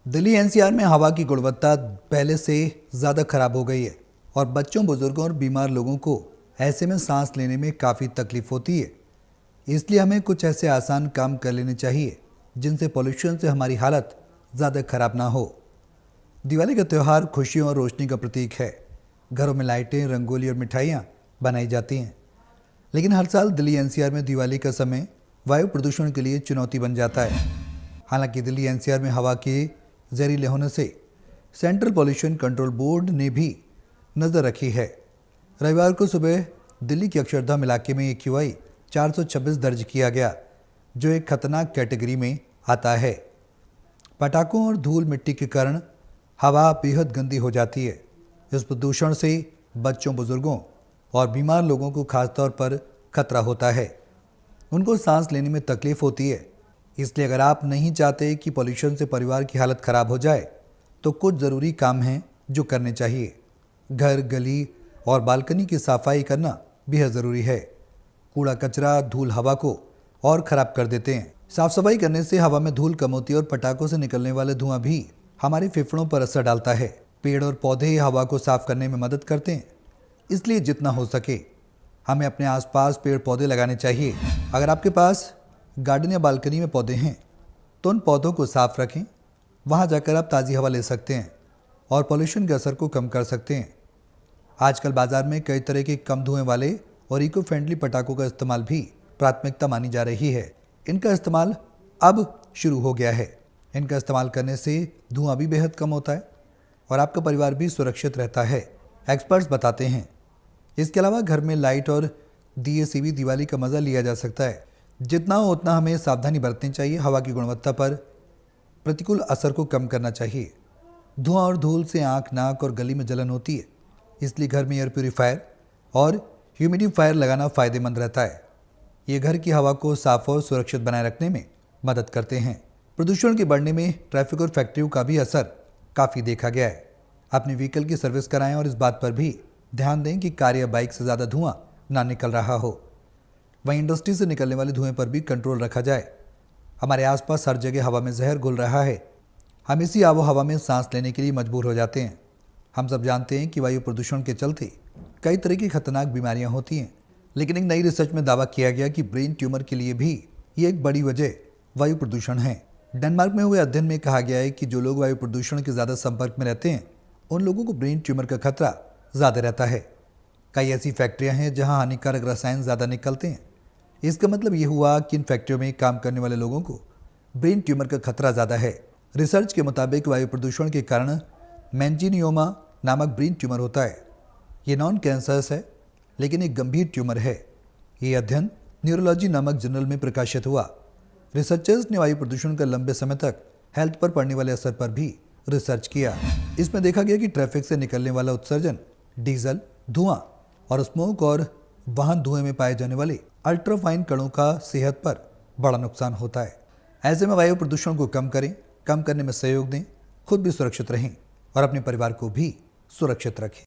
Delhi NCR में हवा की गुणवत्ता पहले से ज़्यादा खराब हो गई है और बच्चों, बुजुर्गों और बीमार लोगों को ऐसे में सांस लेने में काफ़ी तकलीफ होती है। इसलिए हमें कुछ ऐसे आसान काम कर लेने चाहिए जिनसे पोल्यूशन से हमारी हालत ज़्यादा खराब ना हो। दिवाली का त्यौहार खुशियों और रोशनी का प्रतीक है। घरों में लाइटें, रंगोली और मिठाइयाँ बनाई जाती हैं। लेकिन हर साल दिल्ली एनसीआर में दिवाली का समय वायु प्रदूषण के लिए चुनौती बन जाता है। हालांकि दिल्ली एनसीआर में हवा के जहरीले होने से सेंट्रल पॉल्यूशन कंट्रोल बोर्ड ने भी नज़र रखी है। रविवार को सुबह दिल्ली के अक्षरधाम इलाके में AQI 426 दर्ज किया गया, जो एक खतरनाक कैटेगरी में आता है। पटाखों और धूल मिट्टी के कारण हवा बेहद गंदी हो जाती है। इस प्रदूषण से बच्चों, बुजुर्गों और बीमार लोगों को खासतौर पर खतरा होता है। उनको सांस लेने में तकलीफ होती है। इसलिए अगर आप नहीं चाहते कि पॉल्यूशन से परिवार की हालत खराब हो जाए, तो कुछ ज़रूरी काम हैं जो करने चाहिए। घर, गली और बालकनी की सफाई करना बेहद ज़रूरी है। कूड़ा कचरा धूल हवा को और ख़राब कर देते हैं। साफ सफाई करने से हवा में धूल कम होती है और पटाखों से निकलने वाले धुआं भी हमारे फेफड़ों पर असर डालता है। पेड़ और पौधे हवा को साफ करने में मदद करते हैं। इसलिए जितना हो सके हमें अपने आसपास पेड़ पौधे लगाने चाहिए। अगर आपके पास गार्डन या बालकनी में पौधे हैं तो उन पौधों को साफ रखें। वहां जाकर आप ताज़ी हवा ले सकते हैं और पॉल्यूशन के असर को कम कर सकते हैं। आजकल बाजार में कई तरह के कम धुएं वाले और इको फ्रेंडली पटाखों का इस्तेमाल भी प्राथमिकता मानी जा रही है। इनका इस्तेमाल अब शुरू हो गया है। इनका इस्तेमाल करने से धुआं भी बेहद कम होता है और आपका परिवार भी सुरक्षित रहता है, एक्सपर्ट्स बताते हैं। इसके अलावा घर में लाइट और दिए से भी दिवाली का मज़ा लिया जा सकता है। जितना हो उतना हमें सावधानी बरतनी चाहिए। हवा की गुणवत्ता पर प्रतिकूल असर को कम करना चाहिए। धुआं और धूल से आंख, नाक और गली में जलन होती है। इसलिए घर में एयर प्यूरीफायर और ह्यूमिडिफायर लगाना फ़ायदेमंद रहता है। ये घर की हवा को साफ और सुरक्षित बनाए रखने में मदद करते हैं। प्रदूषण के बढ़ने में ट्रैफिक और फैक्ट्रियों का भी असर काफ़ी देखा गया है। अपनी व्हीकल की सर्विस कराएं और इस बात पर भी ध्यान दें कि कार या बाइक से ज़्यादा धुआं ना निकल रहा हो। वहीं इंडस्ट्री से निकलने वाले धुएं पर भी कंट्रोल रखा जाए। हमारे आसपास हर जगह हवा में जहर घुल रहा है। हम इसी आबो हवा में सांस लेने के लिए मजबूर हो जाते हैं। हम सब जानते हैं कि वायु प्रदूषण के चलते कई तरह की खतरनाक बीमारियां होती हैं, लेकिन एक नई रिसर्च में दावा किया गया कि ब्रेन ट्यूमर के लिए भी ये एक बड़ी वजह वायु प्रदूषण है। डेनमार्क में हुए अध्ययन में कहा गया है कि जो लोग वायु प्रदूषण के ज़्यादा संपर्क में रहते हैं उन लोगों को ब्रेन ट्यूमर का खतरा ज़्यादा रहता है। कई ऐसी फैक्ट्रियां हैं जहां हानिकारक रसायन ज़्यादा निकलते हैं। इसका मतलब ये हुआ कि इन फैक्ट्रियों में काम करने वाले लोगों को ब्रेन ट्यूमर का खतरा ज़्यादा है। रिसर्च के मुताबिक वायु प्रदूषण के कारण मेंजिनियोमा नामक ब्रेन ट्यूमर होता है। ये नॉन कैंसरस है, लेकिन एक गंभीर ट्यूमर है। ये अध्ययन न्यूरोलॉजी नामक जर्नल में प्रकाशित हुआ। रिसर्चर्स ने वायु प्रदूषण का लंबे समय तक हेल्थ पर पड़ने वाले असर पर भी रिसर्च किया। इसमें देखा गया कि ट्रैफिक से निकलने वाला उत्सर्जन, डीजल, धुआं और स्मोक और वाहन धुएं में पाए जाने वाले अल्ट्राफाइन कणों का सेहत पर बड़ा नुकसान होता है। ऐसे में वायु प्रदूषण को कम करें, कम करने में सहयोग दें, खुद भी सुरक्षित रहें और अपने परिवार को भी सुरक्षित रखें।